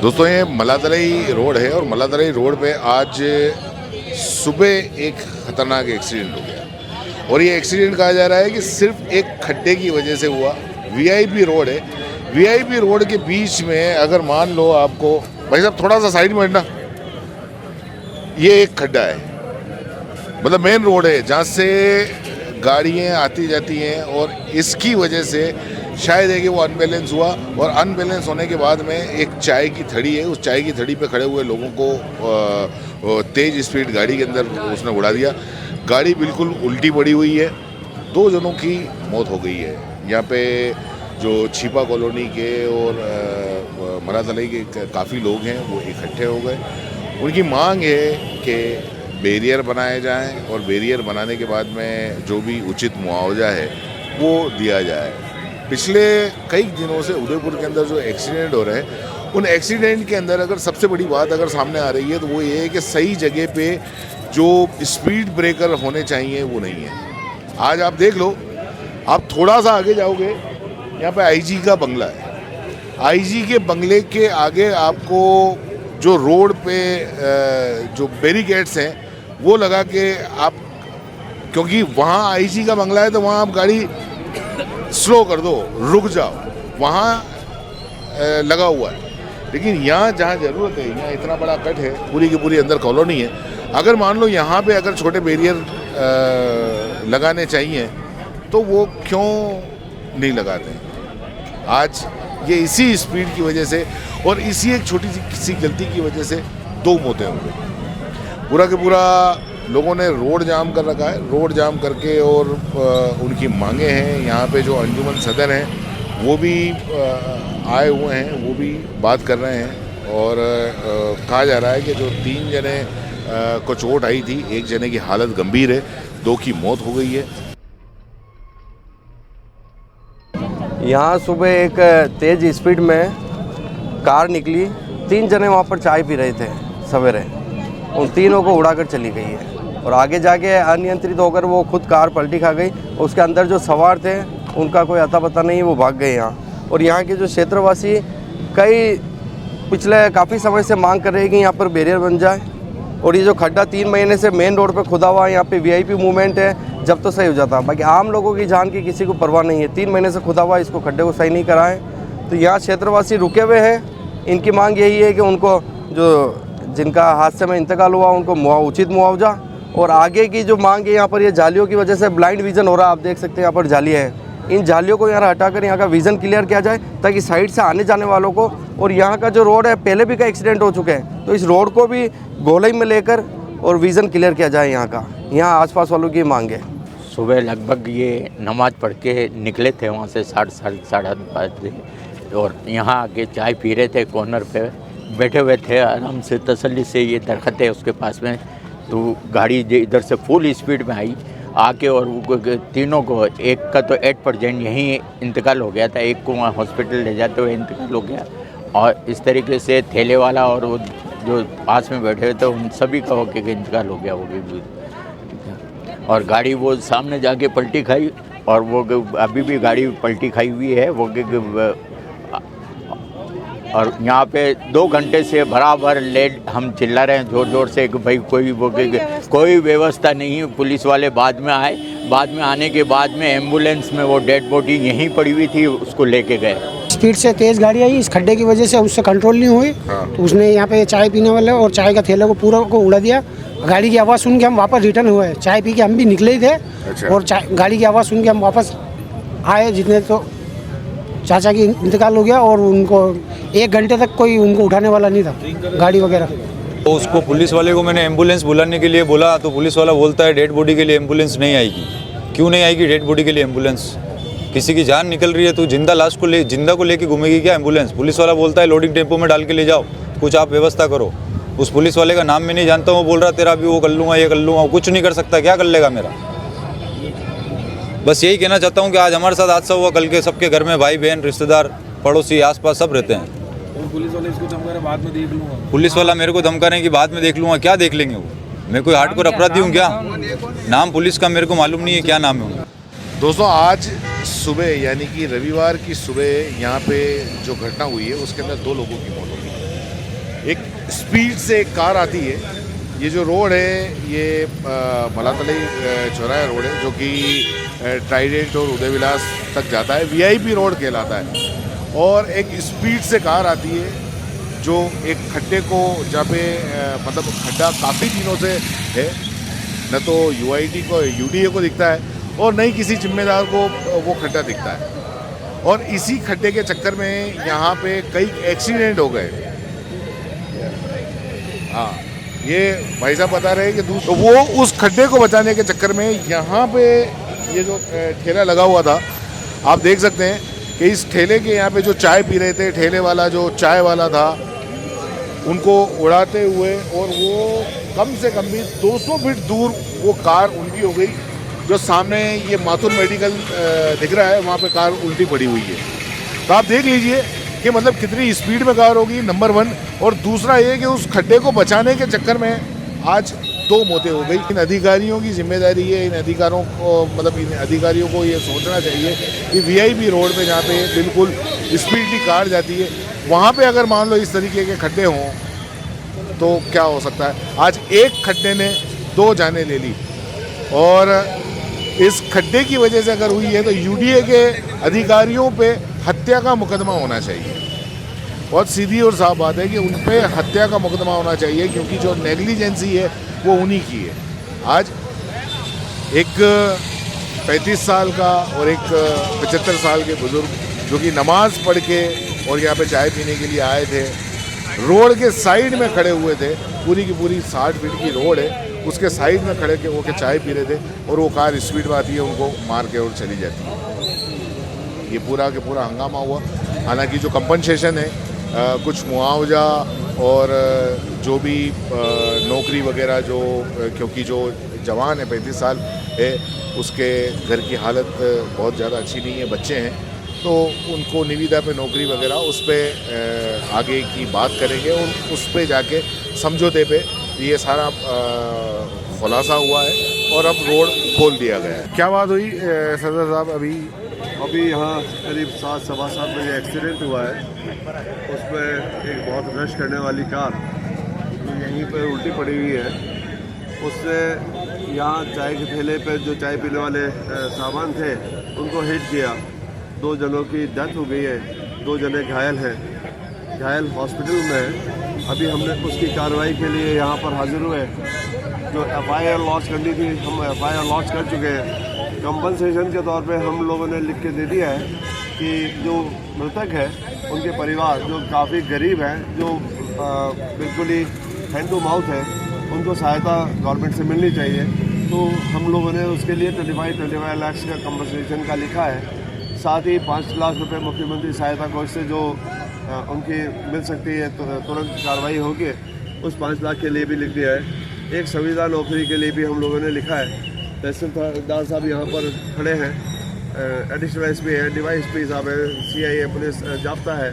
दोस्तों ये मल्लातलाई रोड है और मल्लातलाई रोड पे आज सुबह एक ख़तरनाक एक्सीडेंट हो गया और ये एक्सीडेंट कहा जा रहा है कि सिर्फ एक खड्डे की वजह से हुआ। वीआईपी रोड है, वीआईपी रोड के बीच में अगर मान लो आपको, भाई साहब थोड़ा सा साइड में हटना, ये एक खड्डा है, मतलब मेन रोड है जहाँ से गाड़ियाँ आती जाती हैं और इसकी वजह से शायद है कि वो अनबैलेंस हुआ और अनबैलेंस होने के बाद में एक चाय की थड़ी है, उस चाय की थड़ी पे खड़े हुए लोगों को तेज़ स्पीड गाड़ी के अंदर उसने उड़ा दिया। गाड़ी बिल्कुल उल्टी पड़ी हुई है, 2 जनों की मौत हो गई है। यहाँ पे जो छिपा कॉलोनी के और मल्लातलाई के काफ़ी लोग हैं वो इकट्ठे हो गए। उनकी मांग है कि बैरियर बनाए जाएं और बैरियर बनाने के बाद में जो भी उचित मुआवजा है वो दिया जाए। पिछले कई दिनों से उदयपुर के अंदर जो एक्सीडेंट हो रहे हैं, उन एक्सीडेंट के अंदर अगर सबसे बड़ी बात अगर सामने आ रही है तो वो ये है कि सही जगह पे जो स्पीड ब्रेकर होने चाहिए वो नहीं है। आज आप देख लो, आप थोड़ा सा आगे जाओगे, यहाँ पे आईजी का बंगला है। आईजी के बंगले के आगे आपको जो रोड पे जो बैरिकेड्स हैं वो लगा के आप, क्योंकि वहाँ आईजी का बंगला है तो वहाँ आप गाड़ी स्लो कर दो, रुक जाओ, वहाँ लगा हुआ है। लेकिन यहाँ जहाँ ज़रूरत है, यहाँ इतना बड़ा कट है, पूरी की पूरी अंदर कॉलोनी है, अगर मान लो यहाँ पे अगर छोटे बैरियर लगाने चाहिए तो वो क्यों नहीं लगाते हैं। आज ये इसी स्पीड की वजह से और इसी एक छोटी सी गलती की वजह से 2 मौतें हो गई। पूरा के पूरा लोगों ने रोड जाम कर रखा है, रोड जाम करके और उनकी मांगे हैं। यहाँ पे जो अंजुमन सदर हैं वो भी आए हुए हैं, वो भी बात कर रहे हैं और कहा जा रहा है कि जो 3 जने को चोट आई थी, 1 जने की हालत गंभीर है, 2 की मौत हो गई है। यहाँ सुबह एक तेज़ स्पीड में कार निकली, 3 जने वहाँ पर चाय पी रहे थे सवेरे, उन तीनों को उड़ाकर चली गई है और आगे जाके अनियंत्रित होकर वो खुद कार पलटी खा गई। उसके अंदर जो सवार थे उनका कोई अता पता नहीं, वो भाग गए यहाँ। और यहाँ के जो क्षेत्रवासी पिछले काफ़ी समय से मांग कर रहे हैं कि यहाँ पर बैरियर बन जाए और ये जो खड्डा 3 महीने से मेन रोड पर खुदा हुआ है, यहाँ पे वीआईपी मूवमेंट है, जब तो सही हो जाता। बाकी आम लोगों की जान की किसी को परवाह नहीं है। 3 महीने से खुदा हुआ, इसको खड्डे को सही नहीं कराएं तो यहाँ क्षेत्रवासी रुके हुए हैं। इनकी मांग यही है कि उनको जो जिनका हादसे में इंतकाल हुआ उनको उचित मुआवजा, और आगे की जो मांग है यहाँ पर ये जालियों की वजह से ब्लाइंड विजन हो रहा है। आप देख सकते हैं यहाँ पर जालियाँ हैं, इन जालियों को यहाँ हटाकर यहाँ का विज़न क्लियर किया जाए ताकि साइड से आने जाने वालों को, और यहाँ का जो रोड है पहले भी का एक्सीडेंट हो चुके हैं तो इस रोड को भी गोलाई में लेकर और विज़न क्लियर किया जाए यहाँ का। यहाँ आसपास वालों की मांग है। सुबह लगभग ये नमाज़ पढ़ के निकले थे वहाँ से 7:30 बजे और यहाँ आके चाय पी रहे थे, कॉर्नर पे बैठे हुए थे आराम से तसल्ली से। ये दरख्त है उसके पास में, तो गाड़ी इधर से फुल स्पीड में आई आके और तीनों को, एक का तो 8% यहीं इंतकाल हो गया था, एक को वहाँ हॉस्पिटल ले जाते हुए इंतकाल हो गया, और इस तरीके से ठेले वाला और वो जो पास में बैठे हुए थे उन सभी का होके इंतकाल हो गया। वो भी और गाड़ी वो सामने जाके पलटी खाई और वो अभी भी गाड़ी पलटी खाई हुई है वो। और यहाँ पे 2 घंटे से बराबर लेट हम चिल्ला रहे हैं ज़ोर ज़ोर से कि भाई कोई व्यवस्था नहीं है। पुलिस वाले बाद में आए, बाद में आने के बाद में एम्बुलेंस में वो डेड बॉडी यहीं पड़ी हुई थी, उसको लेके गए। स्पीड से तेज़ गाड़ी आई, इस खड्डे की वजह से उससे कंट्रोल नहीं हुई तो उसने यहाँ पे चाय पीने वाले और चाय का थैला को पूरा को उड़ा दिया। गाड़ी की आवाज़ सुन के हम वापस रिटर्न हुए, चाय पी के हम भी निकले ही थे। अच्छा। और गाड़ी की आवाज़ सुन के हम वापस आए, जितने तो चाचा की इंतकाल हो गया और उनको 1 घंटे तक कोई उनको उठाने वाला नहीं था गाड़ी वगैरह। तो उसको पुलिस वाले को मैंने एम्बुलेंस बुलाने के लिए बोला तो पुलिस वाला बोलता है डेड बॉडी के लिए एम्बुलेंस नहीं आएगी। क्यों नहीं आएगी डेड बॉडी के लिए एम्बुलेंस? किसी की जान निकल रही है तो जिंदा लाश को जिंदा को लेके घूमेगी क्या एम्बुलेंस? पुलिस वाला बोलता है लोडिंग टेम्पो में डाल के ले जाओ, कुछ आप व्यवस्था करो। उस पुलिस वाले का नाम मैं नहीं जानता हूँ, वो बोल रहा तेरा भी वो कर लूँगा, ये कर लूँगा। कुछ नहीं कर सकता, क्या कर लेगा मेरा? बस यही कहना चाहता हूँ कि आज हमारे साथ हादसा हुआ, कल के सबके घर में भाई बहन रिश्तेदार पड़ोसी आसपास सब रहते हैं। पुलिस वाले इसको धमका रहे बाद में देख लूँगा। पुलिस वाला मेरे को धमका रहे हैं कि बाद में देख लूँगा। क्या देख लेंगे वो? मैं कोई हार्डकोर अपराधी हूँ क्या? नाम पुलिस का मेरे को मालूम नहीं है, क्या नाम है उनका। दोस्तों आज सुबह यानी कि रविवार की सुबह यहाँ पे जो घटना हुई है उसके अंदर 2 लोगों की मौत हो गई। एक स्पीड से एक कार आती है। ये जो रोड है ये मलातलाई चौराहा रोड है जो कि ट्राइडेंट और उदय विलास तक जाता है, वीआईपी रोड कहलाता है। और एक स्पीड से कार आती है जो एक खड्डे को जहाँ पे मतलब खड्डा काफ़ी दिनों से है, न तो यूडीए को दिखता है और न ही किसी जिम्मेदार को वो खड्डा दिखता है। और इसी खड्डे के चक्कर में यहाँ पे कई एक्सीडेंट हो गए। हाँ, ये भाई साहब बता रहे हैं कि तो वो उस खड्डे को बचाने के चक्कर में यहाँ पे ये जो ठेला लगा हुआ था, आप देख सकते हैं कि इस ठेले के यहाँ पे जो चाय पी रहे थे, ठेले वाला जो चाय वाला था, उनको उड़ाते हुए और वो कम से कम भी 200 फीट दूर वो कार उल्टी हो गई। जो सामने ये माथुर मेडिकल दिख रहा है, वहाँ पे कार उल्टी पड़ी हुई है। तो आप देख लीजिए कि मतलब कितनी स्पीड में कार होगी, नंबर 1। और दूसरा ये कि उस खड्डे को बचाने के चक्कर में आज 2 मौतें हो गई। इन अधिकारियों की जिम्मेदारी है, इन अधिकारियों को ये सोचना चाहिए कि वीआईपी रोड पे जहाँ पे बिल्कुल स्पीडली कार जाती है, वहाँ पे अगर मान लो इस तरीके के खड्डे हों तो क्या हो सकता है। आज एक खड्डे ने 2 जानें ले ली और इस खड्डे की वजह से अगर हुई है तो यूडीए के अधिकारियों पे हत्या का मुकदमा होना चाहिए। बहुत सीधी और साफ बात है कि उन पे हत्या का मुकदमा होना चाहिए, क्योंकि जो नेग्लिजेंसी है वो उन्हीं की है। आज एक 35 साल का और एक 75 साल के बुजुर्ग जो कि नमाज पढ़ के और यहाँ पे चाय पीने के लिए आए थे, रोड के साइड में खड़े हुए थे। पूरी की पूरी 60 फीट की रोड है, उसके साइड में खड़े के वो के चाय पी रहे थे और वो कार स्पीड में आती है, उनको मार के और चली जाती है। ये पूरा के पूरा हंगामा हुआ। हालांकि जो कंपनसेशन है, कुछ मुआवजा और जो भी नौकरी वगैरह जो, क्योंकि जो जवान है 35 साल है, उसके घर की हालत बहुत ज़्यादा अच्छी नहीं है, बच्चे हैं, तो उनको निविदा पे नौकरी वगैरह उस पर आगे की बात करेंगे और उस पर जाके समझौते पे ये सारा खुलासा हुआ है और अब रोड खोल दिया गया है। क्या बात हुई सदर साहब? अभी यहाँ करीब 7-7:15 बजे एक्सीडेंट हुआ है। उसमें एक बहुत रश करने वाली कार जो यहीं पर उल्टी पड़ी हुई है, उससे यहाँ चाय के ठेले पे जो चाय पीने वाले सामान थे उनको हिट किया। 2 जनों की डेथ हो गई है, 2 जने घायल हैं। घायल हॉस्पिटल में है। अभी हमने उसकी कार्रवाई के लिए यहाँ पर हाजिर हुए। जो FIR लॉन्च करनी थी, हम FIR लॉन्च कर चुके हैं। कंपनसेशन के तौर पे हम लोगों ने लिख के दे दिया है कि जो मृतक है उनके परिवार जो काफ़ी गरीब हैं, जो बिल्कुल ही हैंड टू माउथ है, उनको सहायता गवर्नमेंट से मिलनी चाहिए। तो हम लोगों ने उसके लिए 25 लाख का कंपनसेशन का लिखा है। साथ ही 5 लाख रुपए मुख्यमंत्री सहायता कोष से जो उनकी मिल सकती है, तो तुरंत कार्रवाई होगी, उस 5 लाख के लिए भी लिख दिया है। एक संविदा नौकरी के लिए भी हम लोगों ने लिखा है। तहसीलदार साहब यहाँ पर खड़े हैं, एडिशनल SP है, DYSP साहब है, CIA पुलिस जाब्ता है।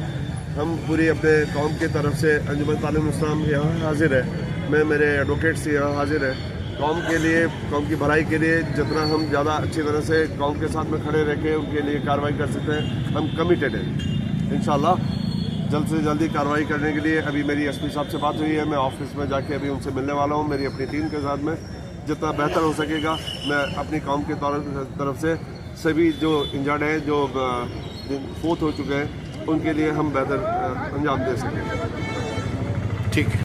हम पूरी अपने कौम की तरफ से अंजुमन तालीम इस्लाम यहाँ हाजिर है, मैं मेरे एडवोकेट्स यहाँ हाजिर है। कौम के लिए, कौम की भलाई के लिए जितना हम ज़्यादा अच्छी तरह से कौम के साथ में खड़े रह के उनके लिए कार्रवाई कर सकते हैं, हम कमिटेड हैं। इंशाल्लाह जल्द से जल्दी कार्रवाई करने के लिए अभी मेरी SP साहब से बात हुई है। मैं ऑफिस में जाके अभी उनसे मिलने वाला हूँ, मेरी अपनी टीम के साथ में। जितना बेहतर हो सकेगा मैं अपनी कौम के तरफ से सभी जो इंजर्ड हैं, जो फोत हो चुके हैं, उनके लिए हम बेहतर अंजाम दे सकें। ठीक है।